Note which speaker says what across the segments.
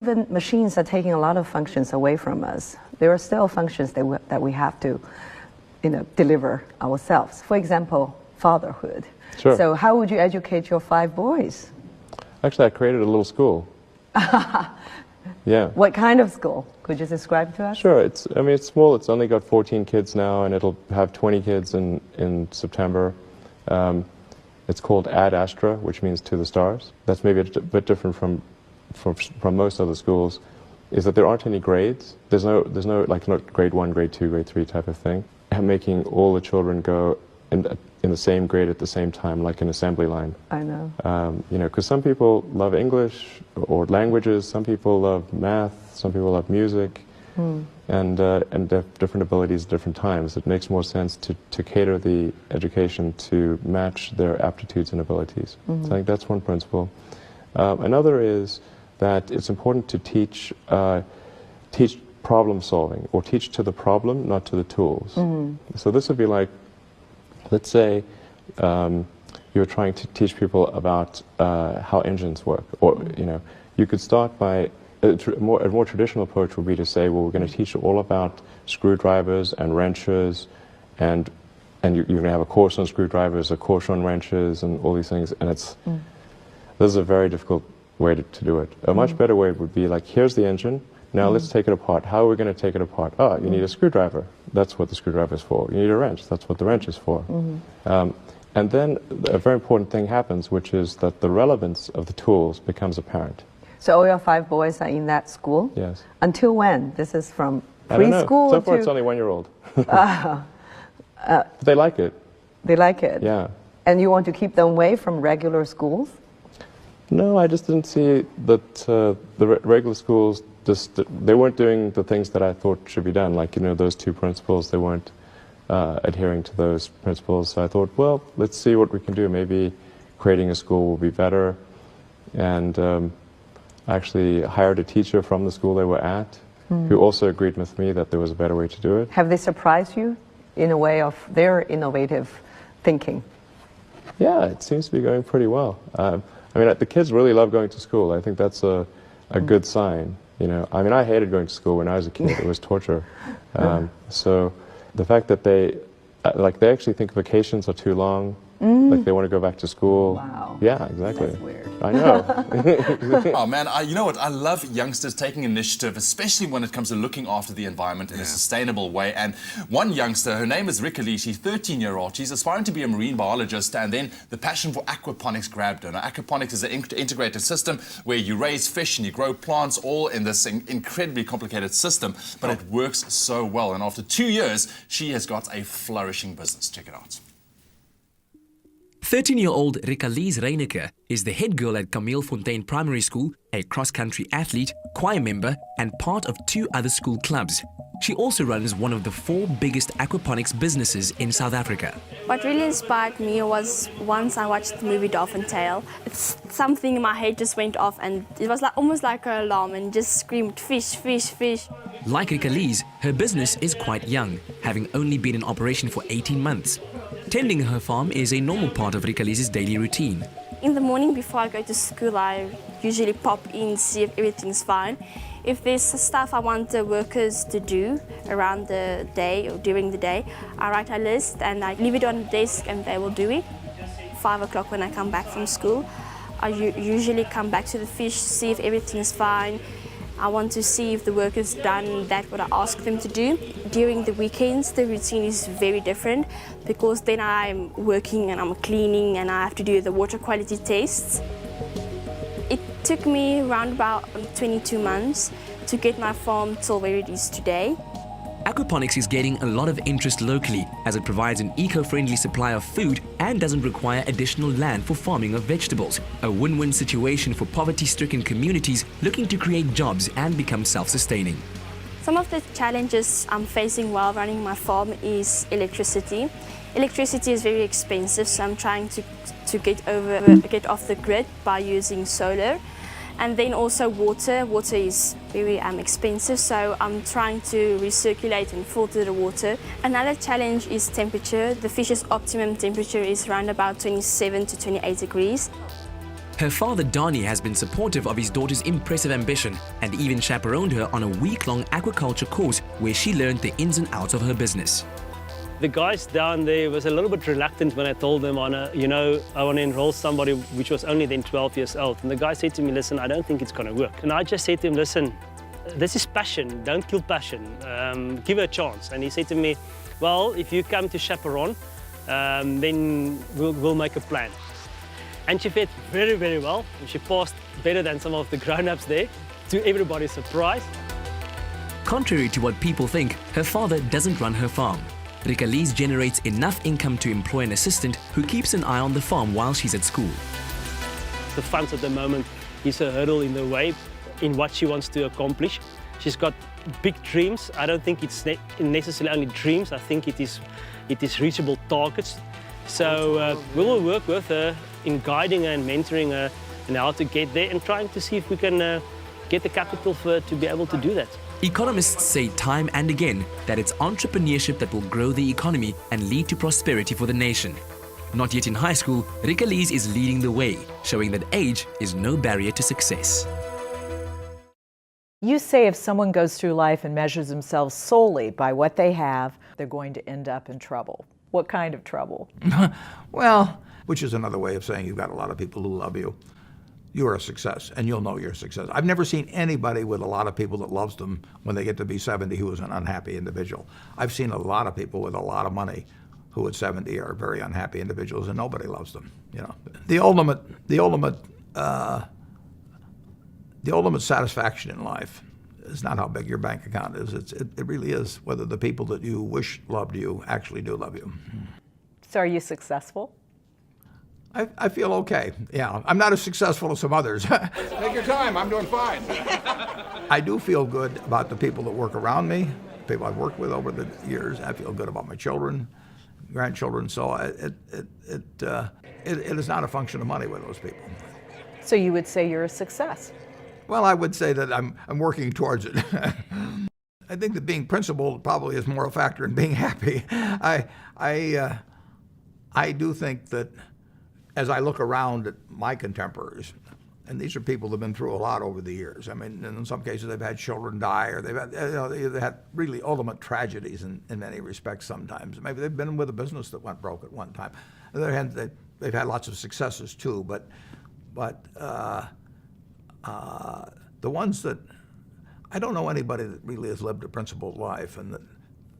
Speaker 1: Even machines are taking a lot of functions away from us. There are still functions that we have to, deliver ourselves. For example, fatherhood.
Speaker 2: Sure.
Speaker 1: So how would you educate your 5 boys?
Speaker 2: Actually, I created a little school. Yeah.
Speaker 1: What kind of school? Could you describe to us?
Speaker 2: Sure. It's small. It's only got 14 kids now, and it'll have 20 kids in September. It's called Ad Astra, which means to the stars. That's maybe a bit different from most other schools, is that there aren't any grades. There's no like not grade 1, grade 2, grade 3 type of thing. Making all the children go in the same grade at the same time, like an assembly line.
Speaker 1: I know.
Speaker 2: Because some people love English or languages, some people love math, some people love music, and they have different abilities at different times. It makes more sense to cater the education to match their aptitudes and abilities. So I think that's one principle. Another is that it's important to teach problem solving, or teach to the problem, not to the tools. So this would be like, let's say you're trying to teach people about how engines work, or you could start by a more traditional approach would be to say, well, we're going to teach you all about screwdrivers and wrenches, and you're going to have a course on screwdrivers, a course on wrenches, and all these things. And this is a very difficult way to do it. A much better way would be like, here's the engine. Now let's take it apart. How are we going to take it apart? Oh, you need a screwdriver. That's what the screwdriver is for. You need a wrench. That's what the wrench is for. And then a very important thing happens, which is that the relevance of the tools becomes apparent.
Speaker 1: So all your 5 boys are in that school?
Speaker 2: Yes.
Speaker 1: Until when? This is from preschool?
Speaker 2: I don't know. So far it's only 1-year-old. They like it.
Speaker 1: They like it?
Speaker 2: Yeah.
Speaker 1: And you want to keep them away from regular schools?
Speaker 2: No, I just didn't see that the regular schools, they weren't doing the things that I thought should be done. Like, those 2 principles, they weren't adhering to those principles. So I thought, well, let's see what we can do. Maybe creating a school will be better. And I actually hired a teacher from the school they were at, who also agreed with me that there was a better way to do it.
Speaker 1: Have they surprised you in a way of their innovative thinking?
Speaker 2: Yeah, it seems to be going pretty well. The kids really love going to school. I think that's a good sign. I hated going to school when I was a kid. It was torture. So the fact that they actually think vacations are too long, like they want to go back to school.
Speaker 1: Wow.
Speaker 2: Yeah, exactly.
Speaker 1: That's weird.
Speaker 2: I know.
Speaker 3: Oh man, you know what? I love youngsters taking initiative, especially when it comes to looking after the environment in a sustainable way. And one youngster, her name is Rika Lee, she's 13-year-old. She's aspiring to be a marine biologist, and then the passion for aquaponics grabbed her. Now, aquaponics is an integrated system where you raise fish and you grow plants all in this incredibly complicated system, but it works so well. And after 2 years, she has got a flourishing business. Check it out.
Speaker 4: 13-year-old Rika-Lies Reyneke is the head girl at Camille Fontaine Primary School, a cross-country athlete, choir member, and part of 2 other school clubs. She also runs one of the 4 biggest aquaponics businesses in South Africa.
Speaker 5: What really inspired me was once I watched the movie Dolphin Tale. It's something in my head just went off, and it was almost like an alarm, and just screamed, fish, fish, fish.
Speaker 4: Like Rika-Lies, her business is quite young, having only been in operation for 18 months. Tending her farm is a normal part of Rika-Lies' daily routine.
Speaker 5: In the morning before I go to school, I usually pop in, see if everything's fine. If there's stuff I want the workers to do around the day or during the day, I write a list and I leave it on the desk and they will do it. 5 o'clock when I come back from school, I usually come back to the fish, see if everything's fine. I want to see if the workers done that what I ask them to do. During the weekends, the routine is very different because then I'm working and I'm cleaning and I have to do the water quality tests. It took me around about 22 months to get my farm till where it is today.
Speaker 4: Aquaponics is gaining a lot of interest locally as it provides an eco-friendly supply of food and doesn't require additional land for farming of vegetables. A win-win situation for poverty-stricken communities looking to create jobs and become self-sustaining.
Speaker 5: Some of the challenges I'm facing while running my farm is electricity. Electricity is very expensive, so I'm trying to get off the grid by using solar. And then also water. Water is very expensive, so I'm trying to recirculate and filter the water. Another challenge is temperature. The fish's optimum temperature is around about 27 to 28 degrees.
Speaker 4: Her father, Donnie, has been supportive of his daughter's impressive ambition and even chaperoned her on a week-long aquaculture course where she learned the ins and outs of her business.
Speaker 6: The guys down there was a little bit reluctant when I told them I want to enroll somebody which was only then 12 years old. And the guy said to me, listen, I don't think it's going to work. And I just said to him, listen, this is passion, don't kill passion, give her a chance. And he said to me, well, if you come to chaperone, then we'll make a plan. And she fared very, very well. She passed better than some of the grown-ups there, to everybody's surprise.
Speaker 4: Contrary to what people think, her father doesn't run her farm. Rikalise generates enough income to employ an assistant who keeps an eye on the farm while she's at school.
Speaker 6: The funds at the moment is a hurdle in the way in what she wants to accomplish. She's got big dreams. I don't think it's necessarily only dreams. I think it is reachable targets. So we will work with her in guiding her and mentoring her and how to get there and trying to see if we can get the capital for her to be able to do that.
Speaker 4: Economists say time and again that it's entrepreneurship that will grow the economy and lead to prosperity for the nation. Not yet in high school, Rikalise is leading the way, showing that age is no barrier to success.
Speaker 7: You say if someone goes through life and measures themselves solely by what they have, they're going to end up in trouble. What kind of trouble?
Speaker 8: Well, which is another way of saying you've got a lot of people who love you. You're a success, and you'll know you're a success. I've never seen anybody with a lot of people that loves them when they get to be 70 who is an unhappy individual. I've seen a lot of people with a lot of money who at 70 are very unhappy individuals, and nobody loves them. You know, the ultimate satisfaction in life is not how big your bank account is. It really is whether the people that you wish loved you actually do love you.
Speaker 7: So are you successful?
Speaker 8: I feel okay. Yeah, I'm not as successful as some others.
Speaker 9: Take your time, I'm doing fine.
Speaker 8: I do feel good about the people that work around me, people I've worked with over the years. I feel good about my children, grandchildren. So it is not a function of money with those people.
Speaker 7: So you would say you're a success?
Speaker 8: Well, I would say that I'm working towards it. I think that being principled probably is more a factor in being happy. I do think that as I look around at my contemporaries, and these are people that have been through a lot over the years. I mean, in some cases they've had children die, or they've had really ultimate tragedies in many respects sometimes. Maybe they've been with a business that went broke at one time. On the other hand, they've had lots of successes too, but the ones that, I don't know anybody that really has lived a principled life and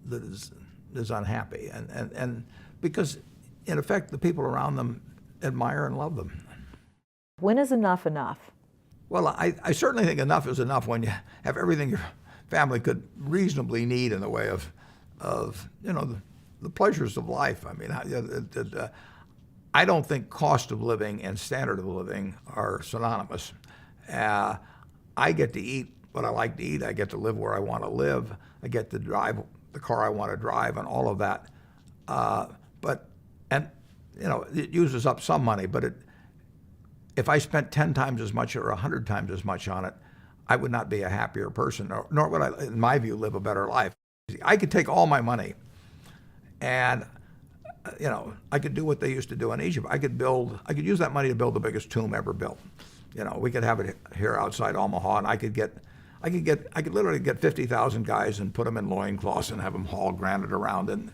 Speaker 8: that is unhappy. And because in effect, the people around them admire and love them.
Speaker 7: When is enough enough?
Speaker 8: Well, I certainly think enough is enough when you have everything your family could reasonably need in the way of the pleasures of life. I mean, I don't think cost of living and standard of living are synonymous. I get to eat what I like to eat. I get to live where I want to live. I get to drive the car I want to drive and all of that. It uses up some money, but if I spent 10 times as much or 100 times as much on it, I would not be a happier person, nor would I, in my view, live a better life. I could take all my money and, I could do what they used to do in Egypt. I could use that money to build the biggest tomb ever built. We could have it here outside Omaha, and I could literally get 50,000 guys and put them in loincloths and have them haul granite around, and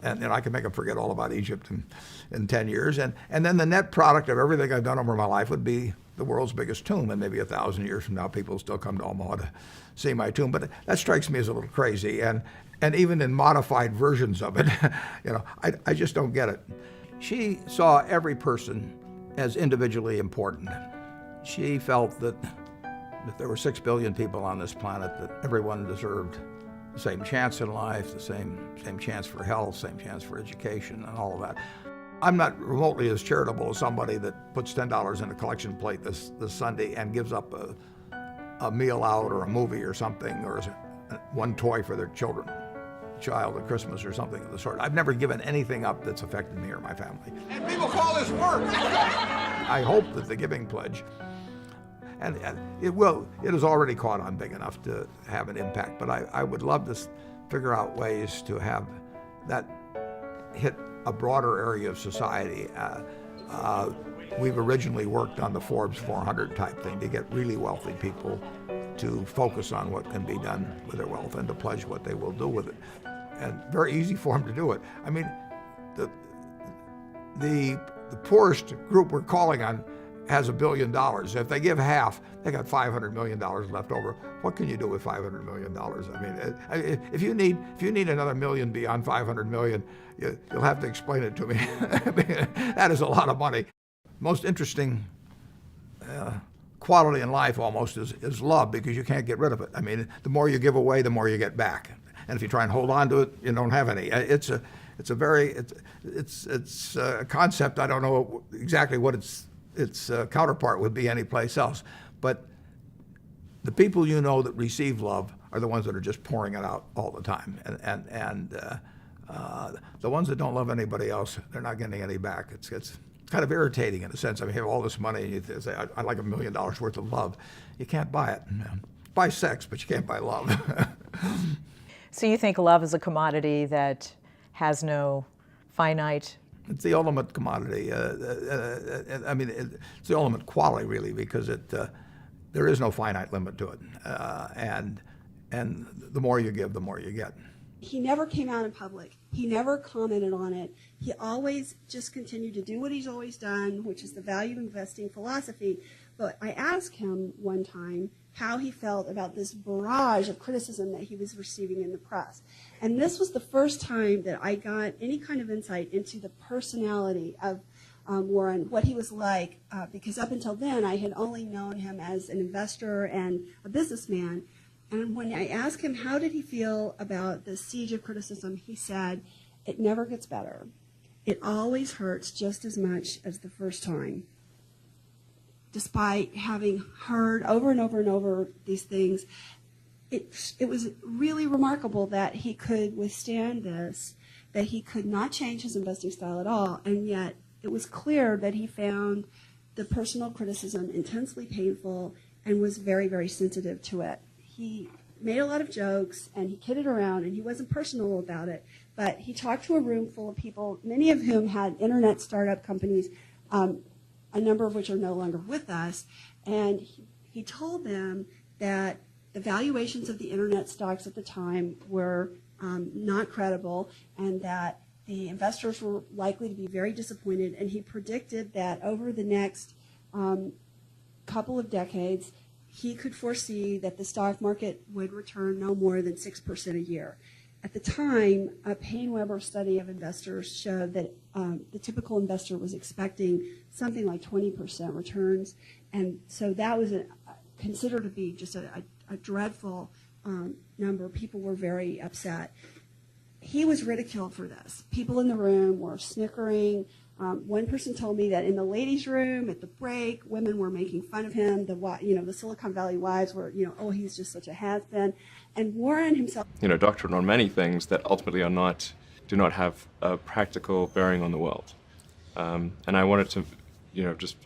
Speaker 8: I could make them forget all about Egypt in 10 years. And then the net product of everything I've done over my life would be the world's biggest tomb, and maybe 1,000 years from now, people still come to Omaha to see my tomb. But that strikes me as a little crazy, and even in modified versions of it, I just don't get it. She saw every person as individually important. She felt that if there were 6 billion people on this planet, that everyone deserved the same chance in life, the same chance for health, same chance for education, and all of that. I'm not remotely as charitable as somebody that puts $10 in a collection plate this Sunday and gives up a meal out or a movie or something, or one toy for their child at Christmas or something of the sort. I've never given anything up that's affected me or my family.
Speaker 9: And people call this work.
Speaker 8: I hope that the Giving Pledge, and it has already caught on big enough to have an impact, but I would love to figure out ways to have that hit a broader area of society. We've originally worked on the Forbes 400 type thing to get really wealthy people to focus on what can be done with their wealth and to pledge what they will do with it. And very easy for them to do it. I mean, the poorest group we're calling on has $1 billion. If they give half, they got $500 million left over. What can you do with $500 million? I mean, if you need another million beyond $500 million, you'll have to explain it to me. I mean, that is a lot of money. Most interesting quality in life almost is love, because you can't get rid of it. I mean, the more you give away, the more you get back. And if you try and hold on to it, you don't have any. It's a concept. I don't know exactly what its counterpart would be anyplace else. But the people you know that receive love are the ones that are just pouring it out all the time. And the ones that don't love anybody else, they're not getting any back. It's kind of irritating in a sense. I mean, you have all this money and you say, I'd like $1 million worth of love. You can't buy it. Buy sex, but you can't buy love.
Speaker 7: So you think love is a commodity that has no finite?
Speaker 8: It's the ultimate commodity. I mean, it's the ultimate quality, really, because there is no finite limit to it. And the more you give, the more you get.
Speaker 10: He never came out in public. He never commented on it. He always just continued to do what he's always done, which is the value investing philosophy. But I asked him one time how he felt about this barrage of criticism that he was receiving in the press. And this was the first time that I got any kind of insight into the personality of Warren, what he was like, because up until then I had only known him as an investor and a businessman. And when I asked him how did he feel about the siege of criticism, he said, it never gets better. It always hurts just as much as the first time. Despite having heard over and over and over these things, it was really remarkable that he could withstand this, that he could not change his investing style at all, and yet it was clear that he found the personal criticism intensely painful and was very, very sensitive to it. He made a lot of jokes and he kidded around and he wasn't personal about it, but he talked to a room full of people, many of whom had internet startup companies, a number of which are no longer with us, and he told them that the valuations of the internet stocks at the time were not credible and that the investors were likely to be very disappointed, and he predicted that over the next couple of decades, he could foresee that the stock market would return no more than 6% a year. At the time, a PaineWebber study of investors showed that the typical investor was expecting something like 20% returns, and so that was considered to be just a dreadful number. People were very upset. He was ridiculed for this. People in the room were snickering. One person told me that in the ladies' room at the break, women were making fun of him. The Silicon Valley wives were, oh, he's just such a has-been. And Warren himself,
Speaker 2: doctrine on many things that ultimately do not have a practical bearing on the world. And I wanted to,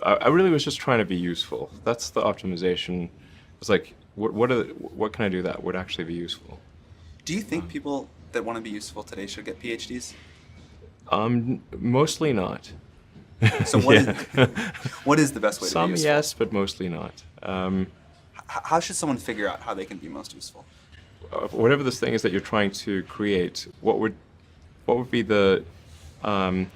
Speaker 2: I really was just trying to be useful. That's the optimization. It's like, what can I do that would actually be useful?
Speaker 11: Do you think people that want to be useful today should get PhDs?
Speaker 2: Mostly not.
Speaker 11: So what is the best way to be useful?
Speaker 2: Some yes, but mostly not.
Speaker 11: How should someone figure out how they can be most useful?
Speaker 2: Whatever this thing is that you're trying to create, what would be the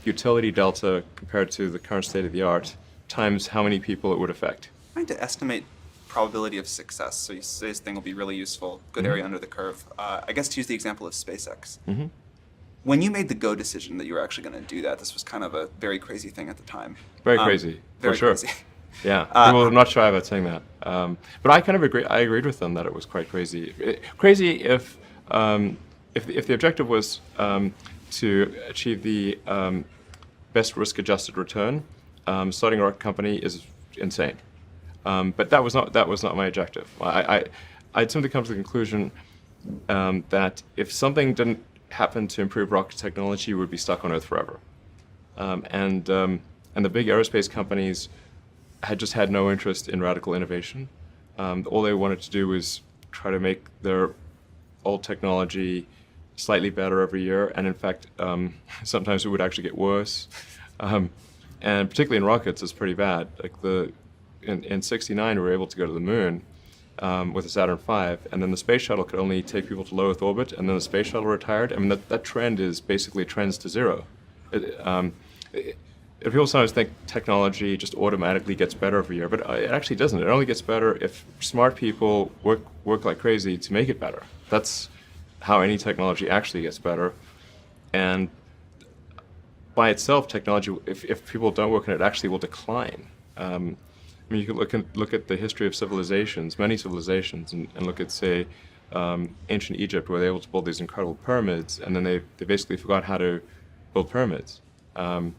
Speaker 2: utility delta compared to the current state of the art times how many people it would affect?
Speaker 11: Trying to estimate probability of success. So you say this thing will be really useful, good area under the curve. I guess to use the example of SpaceX. Mm-hmm. When you made the go decision that you were actually going to do that, this was kind of a very crazy thing at the time.
Speaker 2: Very crazy,
Speaker 11: very
Speaker 2: for sure.
Speaker 11: Crazy.
Speaker 2: Yeah, people are not shy about saying that. But I kind of agree. I agreed with them that it was quite crazy. Crazy if the objective was to achieve the best risk-adjusted return, starting a rocket company is insane. But that was not my objective. I'd simply come to the conclusion that if something didn't happen to improve rocket technology, we would be stuck on Earth forever. And the big aerospace companies had no interest in radical innovation. All they wanted to do was try to make their old technology slightly better every year, and in fact, sometimes it would actually get worse. And particularly in rockets, it's pretty bad. Like in '69, we were able to go to the moon with the Saturn V, and then the space shuttle could only take people to low Earth orbit, and then the space shuttle retired. I mean, that trend is basically trends to zero. People sometimes think technology just automatically gets better every year, but it actually doesn't. It only gets better if smart people work like crazy to make it better. That's how any technology actually gets better. And by itself, technology, if people don't work on it, actually will decline. I mean, you can look at the history of civilizations, many civilizations, and look at, say, ancient Egypt, where they were able to build these incredible pyramids, and then they basically forgot how to build pyramids. And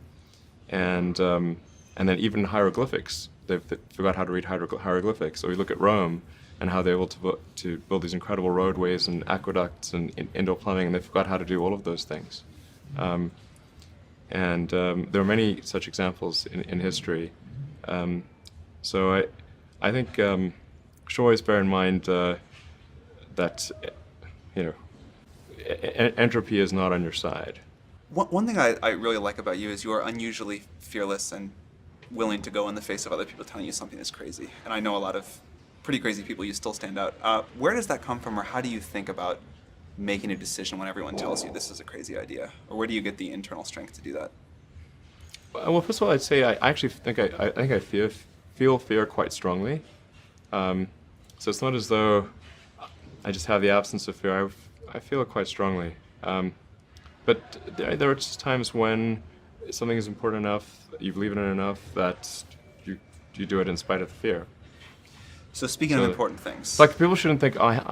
Speaker 2: then even hieroglyphics, they forgot how to read hieroglyphics. Or you look at Rome and how they were able to build these incredible roadways and aqueducts and indoor plumbing, and they forgot how to do all of those things. There are many such examples in history. So I think should always bear in mind that entropy is not on your side.
Speaker 11: One thing I really like about you is you are unusually fearless and willing to go in the face of other people telling you something is crazy. And I know a lot of pretty crazy people, you still stand out. Where does that come from, or how do you think about making a decision when everyone tells you this is a crazy idea? Or where do you get the internal strength to do that?
Speaker 2: Well, first of all, I'd say I actually think I feel fear quite strongly. So it's not as though I just have the absence of fear. I feel it quite strongly. But there are just times when something is important enough, you believe in it enough, that you do it in spite of the fear.
Speaker 11: So speaking of important things,
Speaker 2: like people shouldn't think people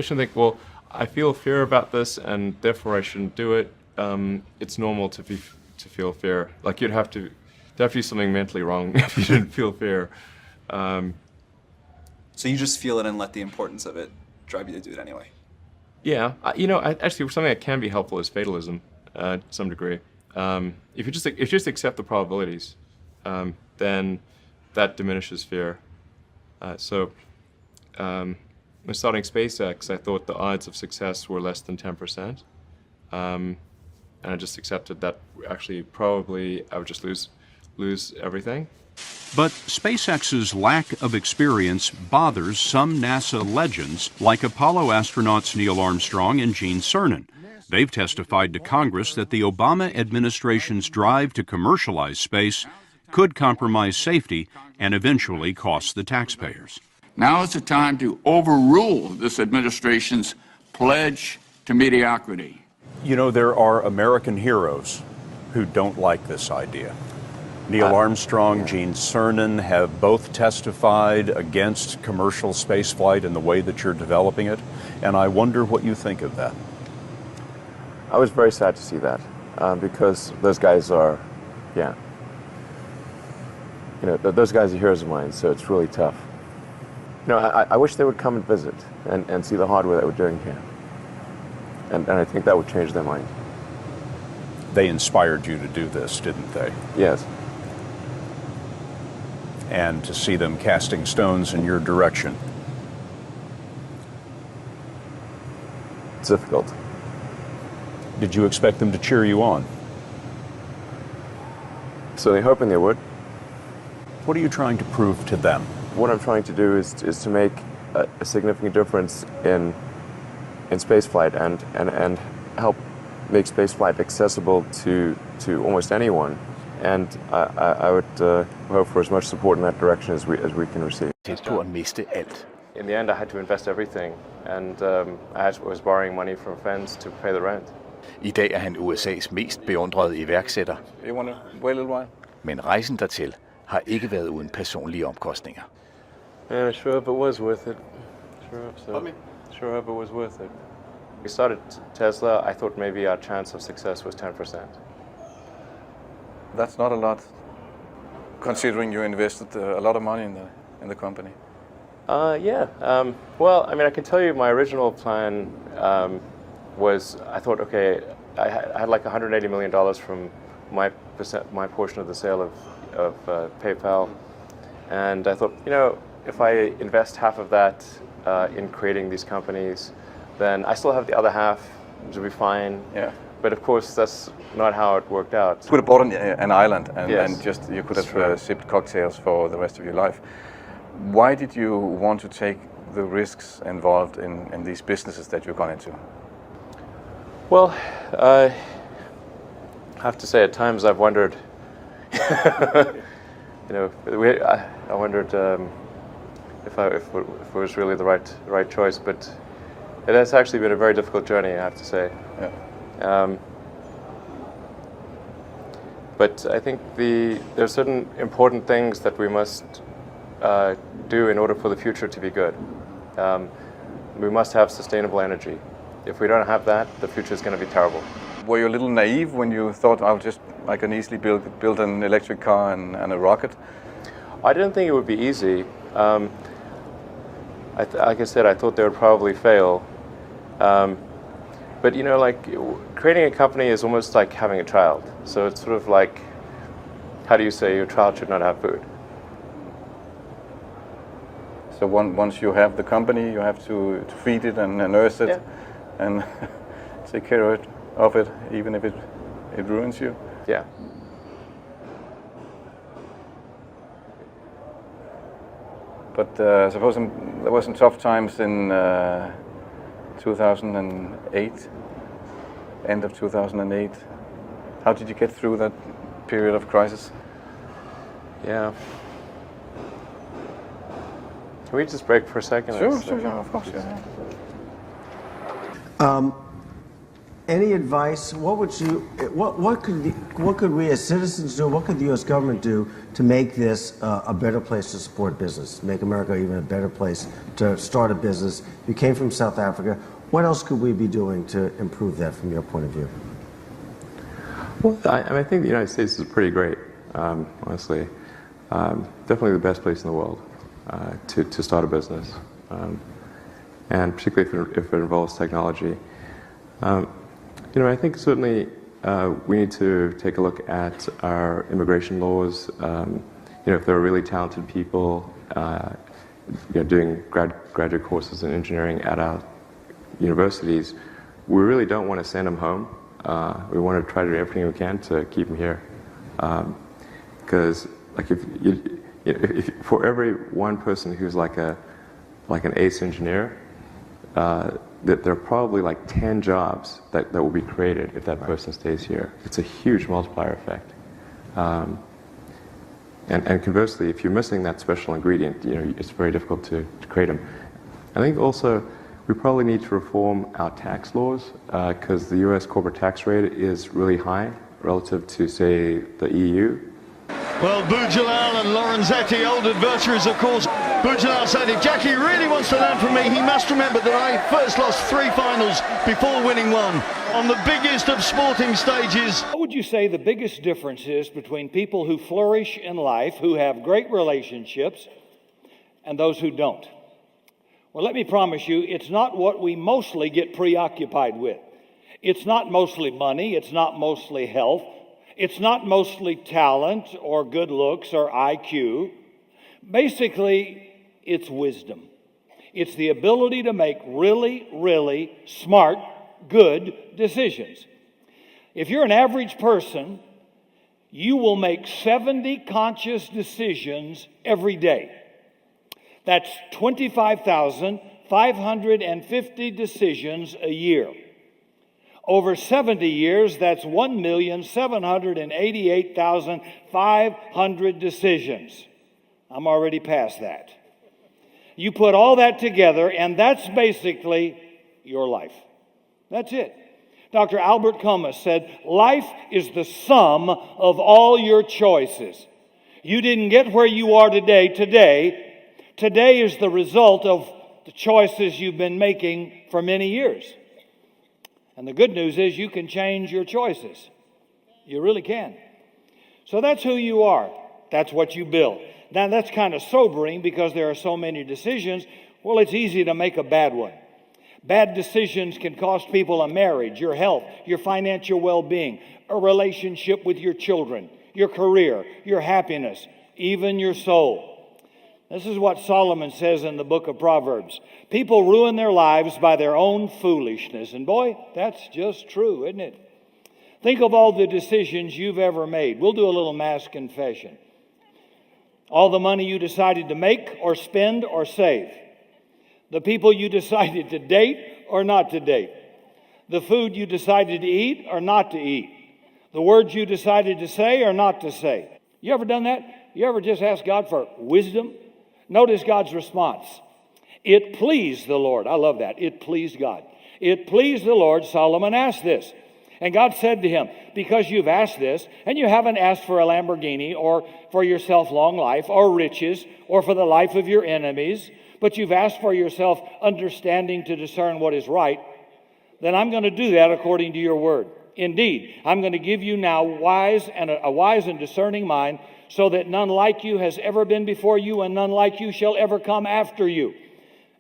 Speaker 2: shouldn't think, well, I feel fear about this and therefore I shouldn't do it. It's normal to feel fear. Like there have to be something mentally wrong if you didn't feel fear.
Speaker 11: So you just feel it and let the importance of it drive you to do it anyway.
Speaker 2: Yeah, actually, something that can be helpful is fatalism, to some degree. If you just accept the probabilities, then that diminishes fear. When starting SpaceX, I thought the odds of success were less than 10%, and I just accepted that actually probably I would just lose everything.
Speaker 12: But SpaceX's lack of experience bothers some NASA legends, like Apollo astronauts Neil Armstrong and Gene Cernan. They've testified to Congress that the Obama administration's drive to commercialize space could compromise safety and eventually cost the taxpayers.
Speaker 13: Now is the time to overrule this administration's pledge to mediocrity.
Speaker 14: You know, there are American heroes who don't like this idea. Neil Armstrong, Gene Cernan have both testified against commercial spaceflight in the way that you're developing it, and I wonder what you think of that.
Speaker 2: I was very sad to see that, because those guys are, those guys are heroes of mine, so it's really tough. I wish they would come and visit and see the hardware that we're doing here. And I think that would change their mind.
Speaker 14: They inspired you to do this, didn't they?
Speaker 2: Yes.
Speaker 14: And to see them casting stones in your direction.
Speaker 2: It's difficult.
Speaker 14: Did you expect them to cheer you on?
Speaker 2: So they're hoping they would.
Speaker 14: What are you trying to prove to them?
Speaker 2: What I'm trying to do is to make a significant difference in spaceflight and help make spaceflight accessible to almost anyone. And I would hope for as much support in that direction as we can receive. In the end, I had to invest everything, and I was borrowing money from friends to pay the rent.
Speaker 15: I dag er han USA's mest beundrede iværksætter. Men rejsen dertil har ikke været uden personlige omkostninger.
Speaker 2: Man, I sure hope it was worth it. Sure hope it was worth it. We started Tesla. I thought maybe our chance of success was 10%.
Speaker 16: That's not a lot, considering you invested a lot of money in the company.
Speaker 2: Well, I mean, I can tell you my original plan was, I thought, okay, I had like $180 million from my portion of the sale of PayPal, and I thought, if I invest half of that in creating these companies, then I still have the other half to be fine.
Speaker 16: Yeah.
Speaker 2: but of course that's not how it worked out.
Speaker 16: You could have bought an island and,
Speaker 2: Yes.
Speaker 16: and just you could have sipped cocktails for the rest of your life. Why did you want to take the risks involved in these businesses that you've gone into?
Speaker 2: Well, I have to say at times I've wondered, you know, I wondered if it was really the right choice, but it has actually been a very difficult journey, I have to say.
Speaker 16: Yeah.
Speaker 2: But I think there are certain important things that we must do in order for the future to be good. We must have sustainable energy. If we don't have that, the future is going to be terrible.
Speaker 16: Were you a little naive when you thought I can easily build an electric car and a rocket?
Speaker 2: I didn't think it would be easy. Like I said, I thought they would probably fail. But you know, like creating a company is almost like having a child. So it's sort of like, how do you say your child should not have food?
Speaker 16: So once you have the company, you have to feed it and nurse it, and take care of it, even if it ruins you.
Speaker 2: Yeah.
Speaker 16: But I suppose there were some tough times in 2008, end of 2008. How did you get through that period of crisis?
Speaker 2: Yeah. Can we just break for a second?
Speaker 16: Sure, of course. Yeah.
Speaker 17: Any advice? What could we as citizens do? What could the U.S. government do to make this a better place to support business, make America even a better place to start a business? You came from South Africa. What else could we be doing to improve that from your point of view?
Speaker 2: Well, I think the United States is pretty great, honestly. Definitely the best place in the world to start a business, and particularly if it involves technology. You know, I think certainly we need to take a look at our immigration laws. You know, if there are really talented people, you know, doing graduate courses in engineering at our universities, we really don't want to send them home. We want to try to do everything we can to keep them here, because like if for every one person who's like an ace engineer, that there are probably like 10 jobs that will be created if that person stays here. It's a huge multiplier effect. And conversely, if you're missing that special ingredient, you know, it's very difficult to create them. I think also we probably need to reform our tax laws, because the U.S. corporate tax rate is really high relative to, say, the EU.
Speaker 18: Well, Boudjelal and Lorenzetti, old adversaries, of course. Boudjelal said, if Jackie really wants to learn from me, he must remember that I first lost 3 finals before winning one on the biggest of sporting stages.
Speaker 19: What would you say the biggest difference is between people who flourish in life, who have great relationships, and those who don't? Well, let me promise you, it's not what we mostly get preoccupied with. It's not mostly money, it's not mostly health, it's not mostly talent or good looks or IQ. Basically, it's wisdom. It's the ability to make really, really smart, good decisions. If you're an average person, you will make 70 conscious decisions every day. That's 25,550 decisions a year. Over 70 years, that's 1,788,500 decisions. I'm already past that. You put all that together, and that's basically your life. That's it. Dr. Albert Camus said, life is the sum of all your choices. You didn't get where you are today. Today is the result of the choices you've been making for many years. And the good news is you can change your choices. You really can. So that's who you are. That's what you build. Now that's kind of sobering because there are so many decisions. Well, it's easy to make a bad one. Bad decisions can cost people a marriage, your health, your financial well-being, a relationship with your children, your career, your happiness, even your soul. This is what Solomon says in the book of Proverbs. People ruin their lives by their own foolishness. And boy, that's just true, isn't it? Think of all the decisions you've ever made. We'll do a little mass confession. All the money you decided to make or spend or save. The people you decided to date or not to date. The food you decided to eat or not to eat. The words you decided to say or not to say. You ever done that? You ever just ask God for wisdom? Notice God's response. It pleased the Lord. I love that. It pleased God. It pleased the Lord, Solomon asked this. And God said to him, because you've asked this, and you haven't asked for a Lamborghini or for yourself long life or riches or for the life of your enemies, but you've asked for yourself understanding to discern what is right, then I'm going to do that according to your word. Indeed, I'm going to give you now a wise and discerning mind, so that none like you has ever been before you, and none like you shall ever come after you.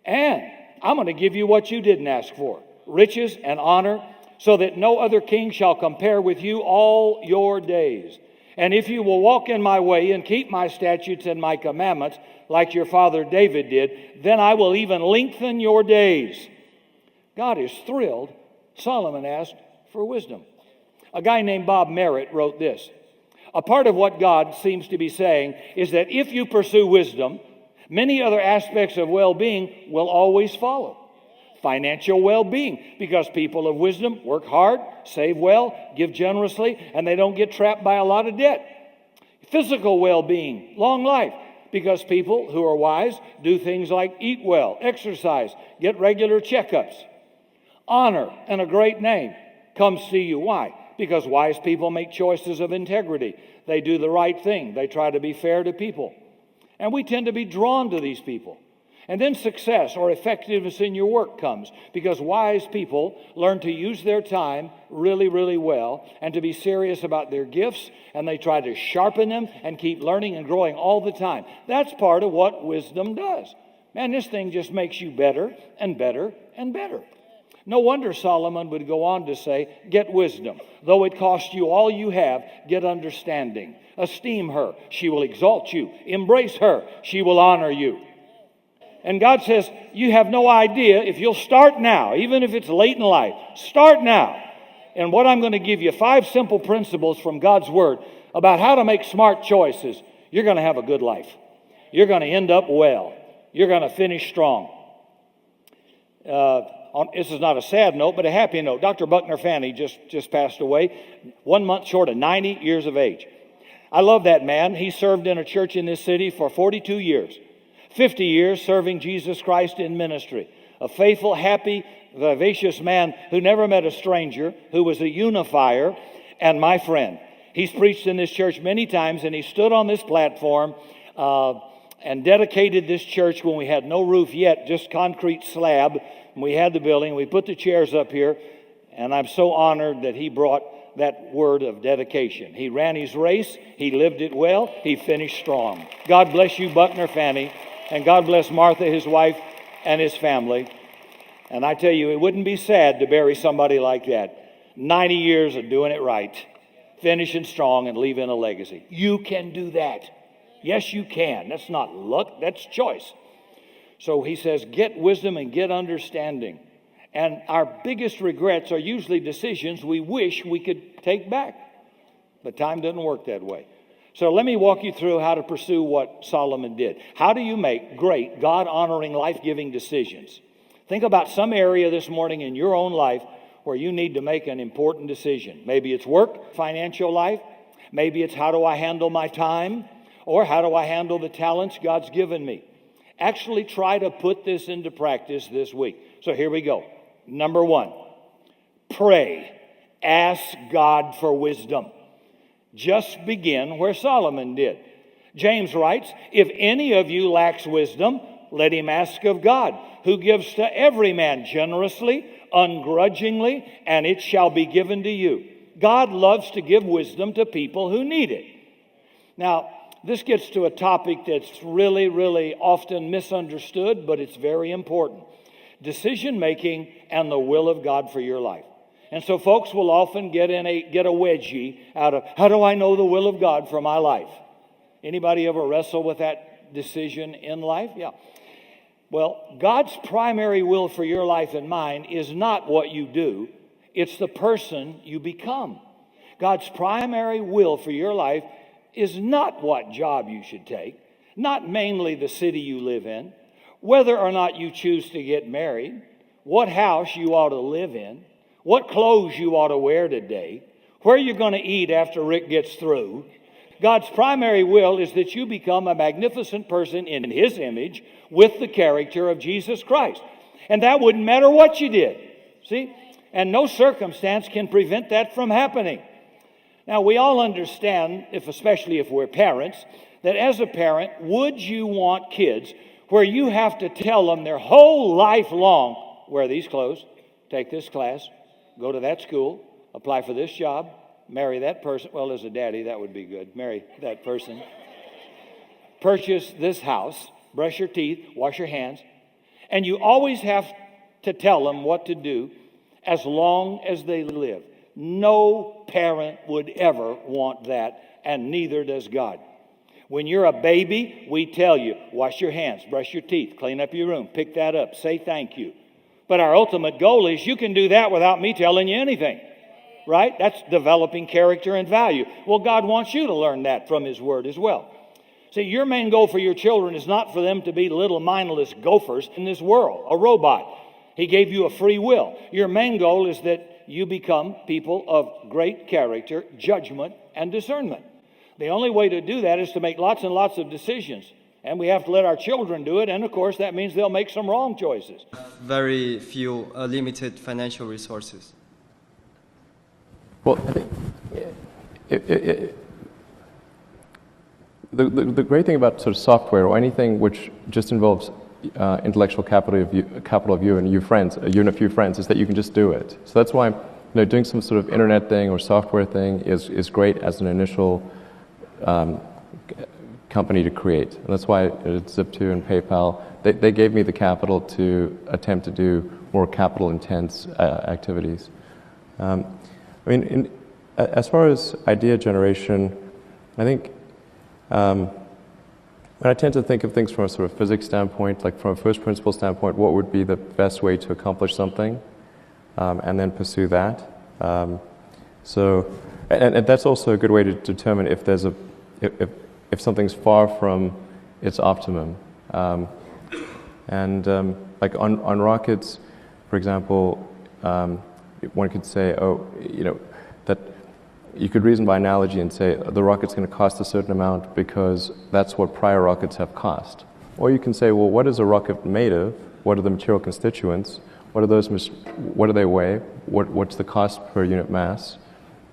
Speaker 19: And I'm going to give you what you didn't ask for, riches and honor, so that no other king shall compare with you all your days. And if you will walk in my way and keep my statutes and my commandments, like your father David did, then I will even lengthen your days. God is thrilled. Solomon asked for wisdom. A guy named Bob Merritt wrote this. A part of what God seems to be saying is that if you pursue wisdom, many other aspects of well-being will always follow. Financial well-being, because people of wisdom work hard, save well, give generously, and they don't get trapped by a lot of debt. Physical well-being, long life, because people who are wise do things like eat well, exercise, get regular checkups. Honor and a great name comes to you. Why? Because wise people make choices of integrity. They do the right thing. They try to be fair to people. And we tend to be drawn to these people. And then success or effectiveness in your work comes, because wise people learn to use their time really, really well and to be serious about their gifts, and they try to sharpen them and keep learning and growing all the time. That's part of what wisdom does. Man, this thing just makes you better and better and better. No wonder Solomon would go on to say, get wisdom. Though it cost you all you have, get understanding. Esteem her, she will exalt you. Embrace her, she will honor you. And God says, you have no idea if you'll start now, even if it's late in life, start now. And what I'm going to give you, 5 simple principles from God's Word about how to make smart choices. You're going to have a good life. You're going to end up well. You're going to finish strong. This is not a sad note, but a happy note. Dr. Buckner Fanny just passed away, 1 month short of 90 years of age. I love that man. He served in a church in this city for 42 years. 50 years serving Jesus Christ in ministry. A faithful, happy, vivacious man who never met a stranger, who was a unifier, and my friend. He's preached in this church many times, and he stood on this platform and dedicated this church when we had no roof yet, just concrete slab. And we had the building. We put the chairs up here, and I'm so honored that he brought that word of dedication. He ran his race. He lived it well. He finished strong. God bless you, Buckner Fanny. And God bless Martha, his wife, and his family. And I tell you, it wouldn't be sad to bury somebody like that. 90 years of doing it right, finishing strong, and leaving a legacy. You can do that. Yes, you can. That's not luck, that's choice. So he says, get wisdom and get understanding. And our biggest regrets are usually decisions we wish we could take back. But time doesn't work that way. So let me walk you through how to pursue what Solomon did. How do you make great, God-honoring, life-giving decisions? Think about some area this morning in your own life where you need to make an important decision. Maybe it's work, financial life. Maybe it's how do I handle my time? Or how do I handle the talents God's given me? Actually try to put this into practice this week. So here we go. Number 1, pray. Ask God for wisdom. Just begin where Solomon did. James writes, if any of you lacks wisdom, let him ask of God, who gives to every man generously, ungrudgingly, and it shall be given to you. God loves to give wisdom to people who need it. Now, this gets to a topic that's really, really often misunderstood, but it's very important. Decision making and the will of God for your life. And so folks will often get a wedgie out of, how do I know the will of God for my life? Anybody ever wrestle with that decision in life? Yeah. Well, God's primary will for your life and mine is not what you do. It's the person you become. God's primary will for your life is not what job you should take, not mainly the city you live in, whether or not you choose to get married, what house you ought to live in, what clothes you ought to wear today, where you're going to eat after Rick gets through. God's primary will is that you become a magnificent person in His image with the character of Jesus Christ. And that wouldn't matter what you did. See? And no circumstance can prevent that from happening. Now, we all understand, especially if we're parents, that as a parent, would you want kids where you have to tell them their whole life long, wear these clothes, take this class, go to that school, apply for this job, marry that person. Well, as a daddy, that would be good. Marry that person. Purchase this house, brush your teeth, wash your hands. And you always have to tell them what to do as long as they live. No parent would ever want that, and neither does God. When you're a baby, we tell you, wash your hands, brush your teeth, clean up your room, pick that up, say thank you. But our ultimate goal is you can do that without me telling you anything, right? That's developing character and value. Well, God wants you to learn that from His Word as well. See, your main goal for your children is not for them to be little mindless gophers in this world, a robot. He gave you a free will. Your main goal is that you become people of great character, judgment, and discernment. The only way to do that is to make lots and lots of decisions. And we have to let our children do it. And of course, that means they'll make some wrong choices.
Speaker 20: Very few limited financial resources.
Speaker 2: Well, I think the great thing about sort of software or anything which just involves intellectual capital of you and your friends, you and a few friends, is that you can just do it. So that's why doing some sort of internet thing or software thing is great as an initial company to create. And that's why Zip2 and PayPal, they gave me the capital to attempt to do more capital-intense activities. I mean, as far as idea generation, I think I tend to think of things from a sort of physics standpoint, like from a first principle standpoint, what would be the best way to accomplish something, and then pursue that. And that's also a good way to determine if there's if something's far from its optimum. Like on rockets, for example, one could say, that you could reason by analogy and say the rocket's going to cost a certain amount because that's what prior rockets have cost. Or you can say, well, what is a rocket made of? What are the material constituents? What do they weigh? What's the cost per unit mass?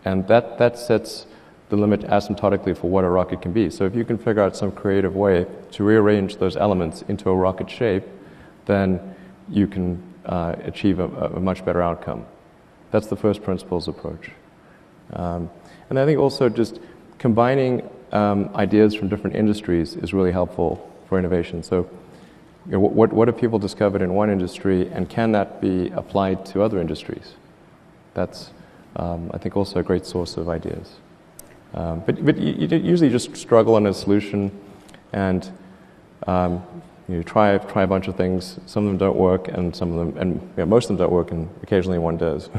Speaker 2: And that sets the limit asymptotically for what a rocket can be. So if you can figure out some creative way to rearrange those elements into a rocket shape, then you can achieve a much better outcome. That's the first principles approach. And I think also just combining ideas from different industries is really helpful for innovation. So what have people discovered in one industry, and can that be applied to other industries? That's, I think, also a great source of ideas. But you usually just struggle on a solution, and you try a bunch of things. Some of them don't work, and most of them don't work, and occasionally one does.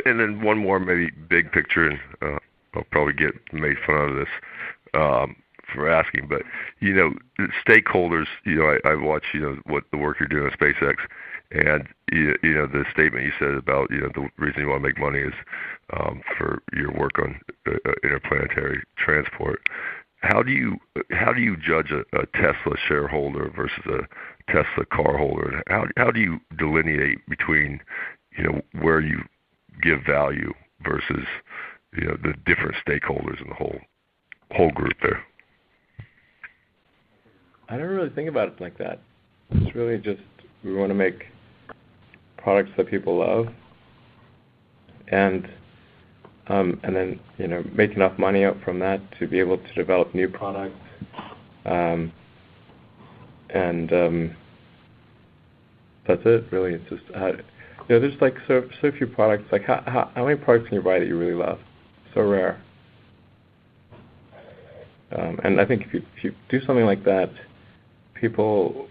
Speaker 21: And then one more, maybe big picture, and I'll probably get made fun of this for asking, but stakeholders. I watch what the work you're doing at SpaceX, and the statement you said about the reason you want to make money is for your work on interplanetary transport. How do you judge a Tesla shareholder versus a Tesla car holder? How do you delineate between where you give value versus the different stakeholders in the whole group there?
Speaker 2: I don't really think about it like that. It's really just we want to make products that people love, and then make enough money out from that to be able to develop new products, and that's it. Really, it's just there's like so few products. Like how many products can you buy that you really love? So rare. And I think if you do something like that, people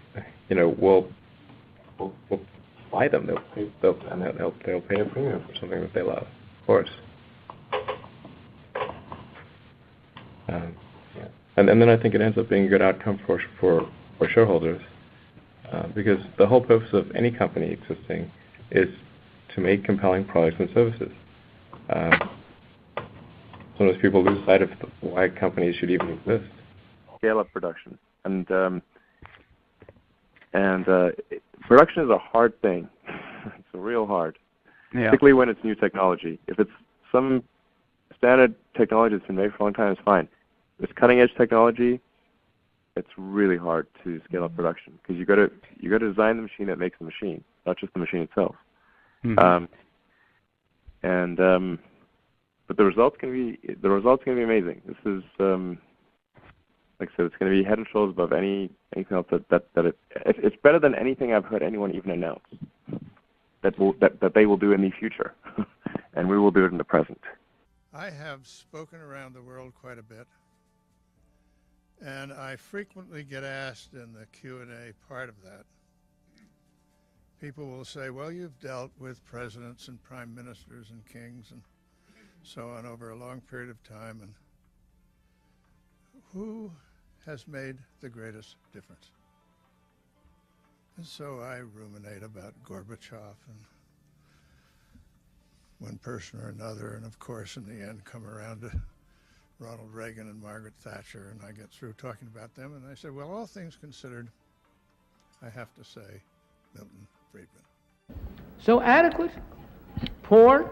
Speaker 2: will buy them. They'll pay a premium for something that they love, of course. Yeah. And then I think it ends up being a good outcome for shareholders, because the whole purpose of any company existing is to make compelling products and services. Sometimes people lose sight of why companies should even exist. Scale up production, and production is a hard thing. It's real hard, particularly when it's new technology. If it's some standard technology that's been made for a long time, it's fine. If it's cutting edge technology, it's really hard to scale up production, because you got to design the machine that makes the machine, not just the machine itself. But the results can be amazing. This is like I said, it's going to be head and shoulders above anything else it's better than anything I've heard anyone even announce that they will do in the future, and we will do it in the present.
Speaker 1: I have spoken around the world quite a bit, and I frequently get asked in the Q&A part of that. People will say, well, you've dealt with presidents and prime ministers and kings and so on over a long period of time, and who has made the greatest difference? And so I ruminate about Gorbachev and one person or another, and of course in the end come around to Ronald Reagan and Margaret Thatcher, and I get through talking about them, and I say, well, all things considered, I have to say Milton Friedman.
Speaker 22: So adequate, poor,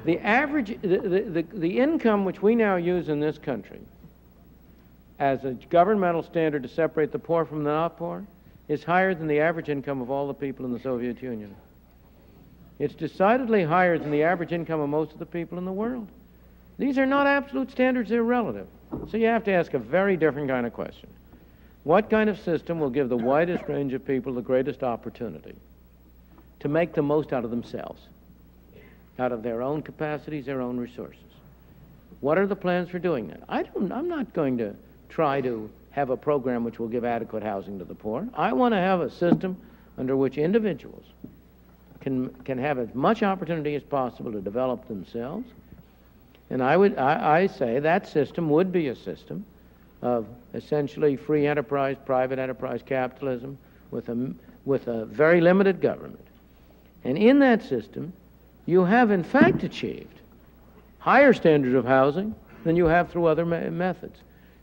Speaker 22: the average, the income which we now use in this country as a governmental standard to separate the poor from the not poor is higher than the average income of all the people in the Soviet Union. It's decidedly higher than the average income of most of the people in the world. These are not absolute standards, they're relative. So you have to ask a very different kind of question. What kind of system will give the widest range of people the greatest opportunity to make the most out of themselves, out of their own capacities, their own resources? What are the plans for doing that? I'm not going to try to have a program which will give adequate housing to the poor. I want to have a system under which individuals can have as much opportunity as possible to develop themselves. And I say that system would be a system of essentially free enterprise, private enterprise capitalism with a very limited government. And in that system, you have in fact achieved higher standards of housing than you have through other methods.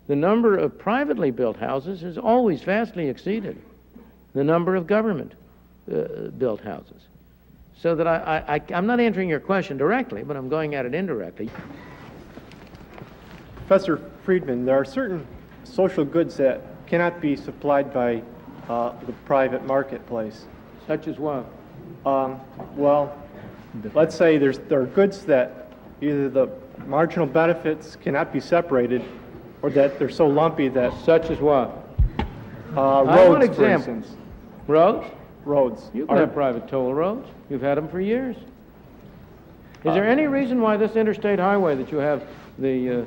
Speaker 22: The number of privately built houses has always vastly exceeded the number of government built houses. So that I'm not answering your question directly, but I'm going at it indirectly.
Speaker 23: Professor Friedman, there are certain social goods that cannot be supplied by the private marketplace.
Speaker 22: Such as what?
Speaker 23: Well, let's say there are goods that either the marginal benefits cannot be separated, or that they're so lumpy that...
Speaker 22: Such as what?
Speaker 23: Roads, for instance.
Speaker 22: Roads?
Speaker 23: Roads.
Speaker 22: You can have private toll roads. You've had them for years. Is there any reason why this interstate highway that you have, the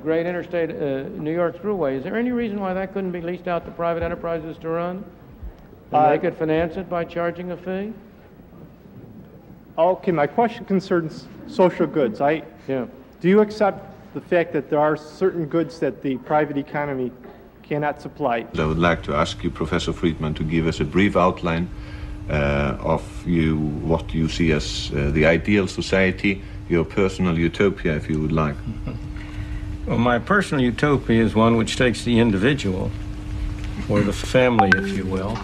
Speaker 22: great interstate New York Thruway, is there any reason why that couldn't be leased out to private enterprises to run? And they could finance it by charging a fee?
Speaker 23: Okay, my question concerns social goods.
Speaker 22: Do
Speaker 23: you accept the fact that there are certain goods that the private economy cannot supply?
Speaker 24: I would like to ask you, Professor Friedman, to give us a brief outline of what you see as the ideal society, your personal utopia, if you would like.
Speaker 25: Well, my personal utopia is one which takes the individual, or the family, if you will,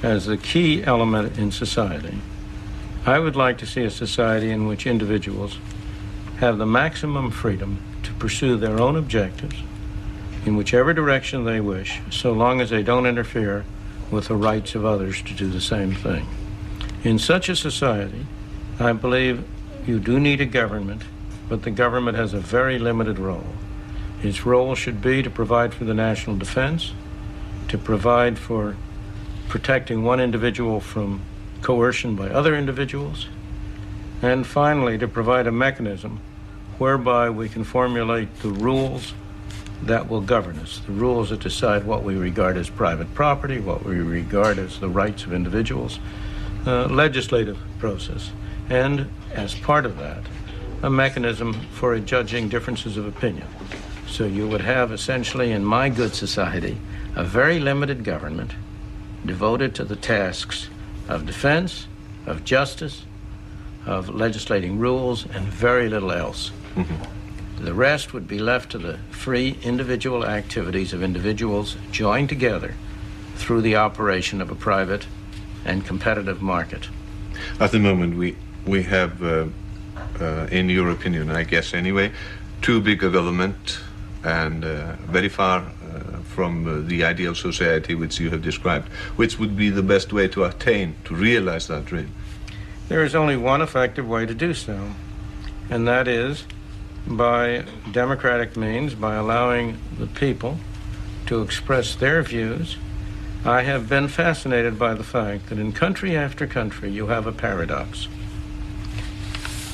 Speaker 25: as the key element in society. I would like to see a society in which individuals have the maximum freedom to pursue their own objectives in whichever direction they wish, so long as they don't interfere with the rights of others to do the same thing. In such a society, I believe you do need a government, but the government has a very limited role. Its role should be to provide for the national defense, to provide for protecting one individual from coercion by other individuals, and finally to provide a mechanism whereby we can formulate the rules that will govern us, the rules that decide what we regard as private property, what we regard as the rights of individuals, legislative process. And as part of that, a mechanism for judging differences of opinion. So you would have essentially, in my good society, a very limited government devoted to the tasks of defense, of justice, of legislating rules, and very little else. The rest would be left to the free individual activities of individuals joined together through the operation of a private and competitive market.
Speaker 24: At the moment, we have, in your opinion, I guess anyway, too big a government and very far from the ideal society which you have described. Which would be the best way to attain, to realize that dream?
Speaker 25: There is only one effective way to do so, and that is by democratic means, by allowing the people to express their views. I have been fascinated by the fact that in country after country you have a paradox.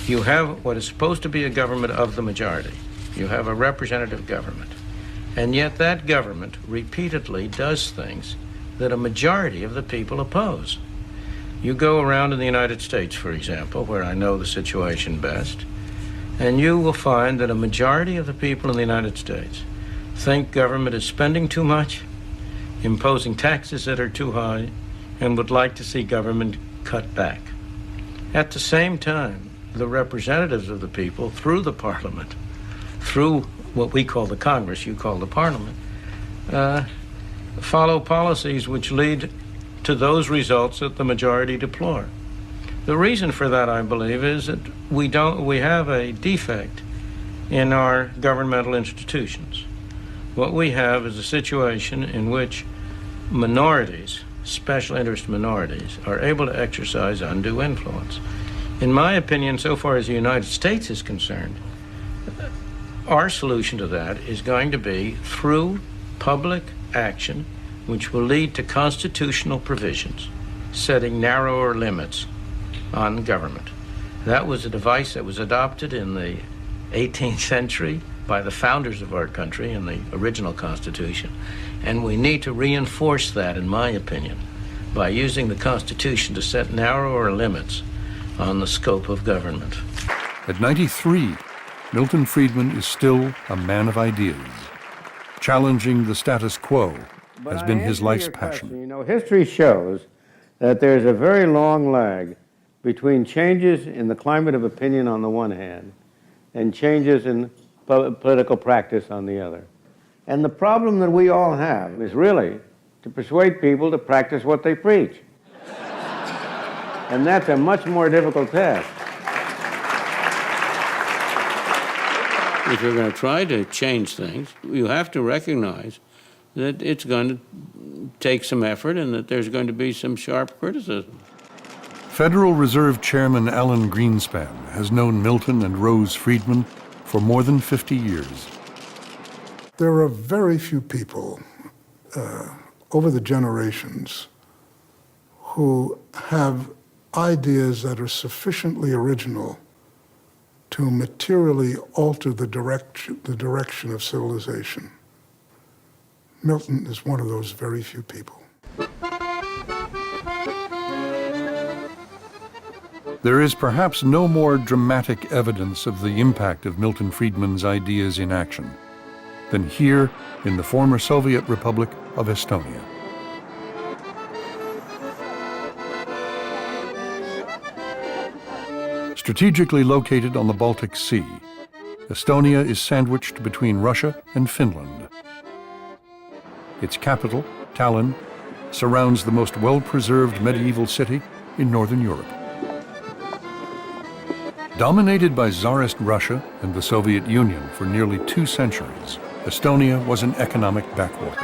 Speaker 25: You have what is supposed to be a government of the majority. You have a representative government. And yet that government repeatedly does things that a majority of the people oppose. You go around in the United States, for example, where I know the situation best, and you will find that a majority of the people in the United States think government is spending too much, imposing taxes that are too high, and would like to see government cut back. At the same time, the representatives of the people, through the parliament, through what we call the Congress, you call the parliament, follow policies which lead to those results that the majority deplore. The reason for that, I believe, is that we have a defect in our governmental institutions. What we have is a situation in which minorities, special interest minorities, are able to exercise undue influence. In my opinion, so far as the United States is concerned, our solution to that is going to be through public action, which will lead to constitutional provisions, setting narrower limits on government. That was a device that was adopted in the 18th century by the founders of our country in the original Constitution, and we need to reinforce that, in my opinion, by using the Constitution to set narrower limits on the scope of government.
Speaker 3: At 93, Milton Friedman is still a man of ideas. Challenging the status quo has been his life's passion.
Speaker 22: You know, history shows that there's a very long lag between changes in the climate of opinion on the one hand and changes in political practice on the other. And the problem that we all have is really to persuade people to practice what they preach. And that's a much more difficult task.
Speaker 4: If you're going to try to change things, you have to recognize that it's going to take some effort and that there's going to be some sharp criticism.
Speaker 3: Federal Reserve Chairman Alan Greenspan has known Milton and Rose Friedman for more than 50 years.
Speaker 5: There are very few people over the generations who have ideas that are sufficiently original to materially alter the direction of civilization. Milton is one of those very few people.
Speaker 3: There is perhaps no more dramatic evidence of the impact of Milton Friedman's ideas in action than here in the former Soviet Republic of Estonia. Strategically located on the Baltic Sea, Estonia is sandwiched between Russia and Finland. Its capital, Tallinn, surrounds the most well-preserved medieval city in Northern Europe. Dominated by Tsarist Russia and the Soviet Union for nearly 2 centuries, Estonia was an economic backwater.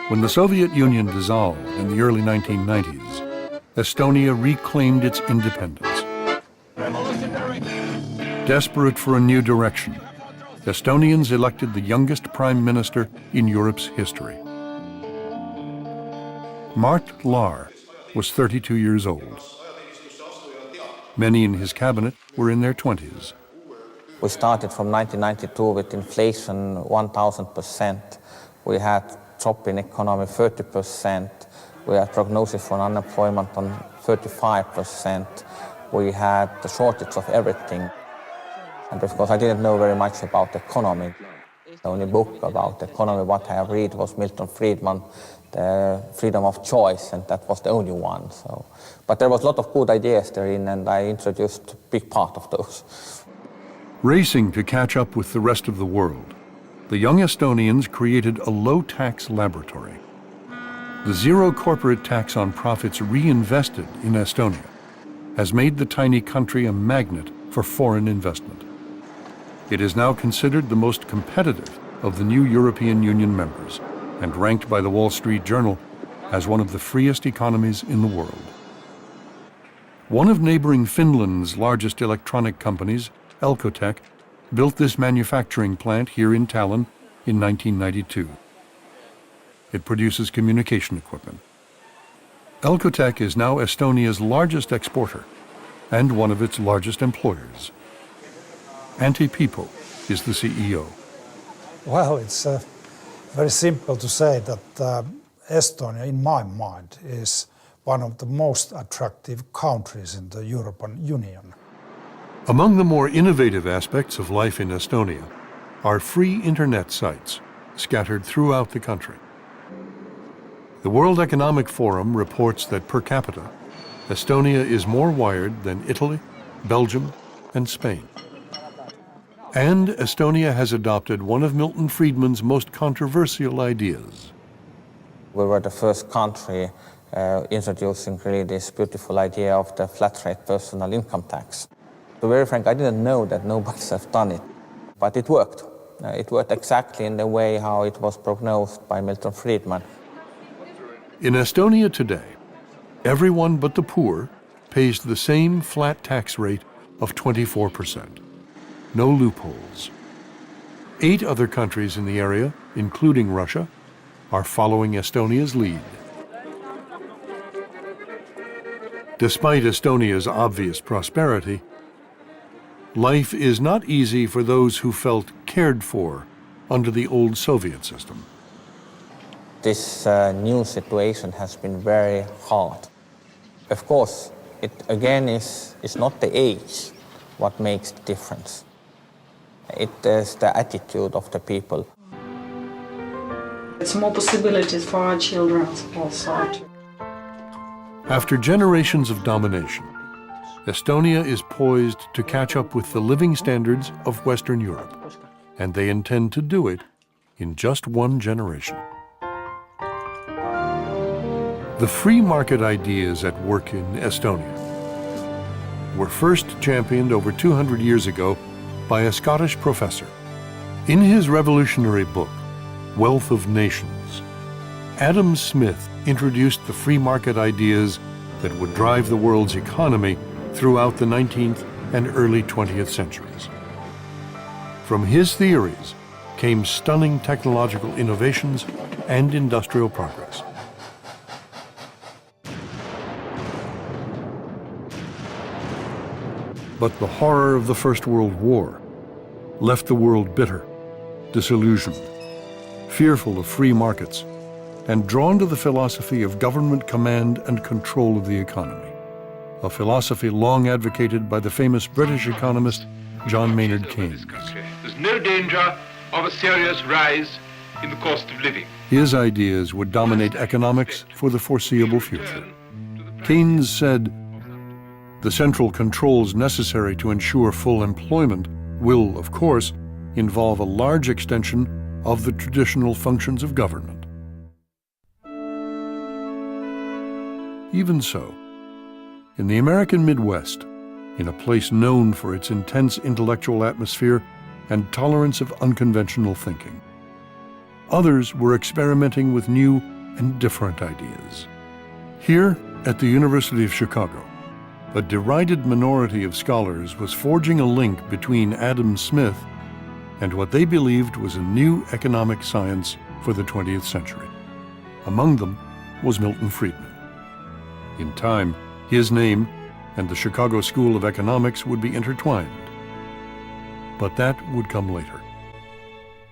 Speaker 3: When the Soviet Union dissolved in the early 1990s, Estonia reclaimed its independence. Desperate for a new direction, Estonians elected the youngest prime minister in Europe's history. Mart Laar was 32 years old. Many in his cabinet were in their 20s.
Speaker 6: We started from 1992 with inflation 1,000%. We had drop in economy 30%. We had prognosis for unemployment on 35%. we had the shortage of everything. And of course, I didn't know very much about economy. The only book about economy what I have read was Milton Friedman, The Freedom of Choice, and that was the only one. So, but there was a lot of good ideas therein, and I introduced a big part of those.
Speaker 3: Racing to catch up with the rest of the world, the young Estonians created a low-tax laboratory. The zero corporate tax on profits reinvested in Estonia has made the tiny country a magnet for foreign investment. It is now considered the most competitive of the new European Union members and ranked by the Wall Street Journal as one of the freest economies in the world. One of neighboring Finland's largest electronic companies, Elcoteq, built this manufacturing plant here in Tallinn in 1992. It produces communication equipment. Elcoteq is now Estonia's largest exporter and one of its largest employers. Antti Pipo is the CEO.
Speaker 7: Well, it's very simple to say that Estonia, in my mind, is one of the most attractive countries in the European Union.
Speaker 3: Among the more innovative aspects of life in Estonia are free internet sites scattered throughout the country. The World Economic Forum reports that per capita, Estonia is more wired than Italy, Belgium, and Spain. And Estonia has adopted one of Milton Friedman's most controversial ideas.
Speaker 6: We were the first country introducing really this beautiful idea of the flat rate personal income tax. To be very frank, I didn't know that nobody has done it, but it worked. It worked exactly in the way how it was prognosed by Milton Friedman.
Speaker 3: In Estonia today, everyone but the poor pays the same flat tax rate of 24%. No loopholes. 8 other countries in the area, including Russia, are following Estonia's lead. Despite Estonia's obvious prosperity, life is not easy for those who felt cared for under the old Soviet system.
Speaker 6: This new situation has been very hard. Of course, it again is not the age what makes the difference. It is the attitude of the people.
Speaker 8: It's more possibilities for our children also.
Speaker 3: After generations of domination, Estonia is poised to catch up with the living standards of Western Europe, and they intend to do it in just one generation. The free market ideas at work in Estonia were first championed over 200 years ago by a Scottish professor. In his revolutionary book, Wealth of Nations, Adam Smith introduced the free market ideas that would drive the world's economy throughout the 19th and early 20th centuries. From his theories came stunning technological innovations and industrial progress. But the horror of the First World War left the world bitter, disillusioned, fearful of free markets, and drawn to the philosophy of government command and control of the economy, a philosophy long advocated by the famous British economist John Maynard Keynes.
Speaker 9: There's no danger of a serious rise in the cost of living.
Speaker 3: His ideas would dominate economics for the foreseeable future. Keynes said, "The central controls necessary to ensure full employment will, of course, involve a large extension of the traditional functions of government." Even so, in the American Midwest, in a place known for its intense intellectual atmosphere and tolerance of unconventional thinking, others were experimenting with new and different ideas. Here at the University of Chicago, a derided minority of scholars was forging a link between Adam Smith and what they believed was a new economic science for the 20th century. Among them was Milton Friedman. In time, his name and the Chicago School of Economics would be intertwined. But that would come later.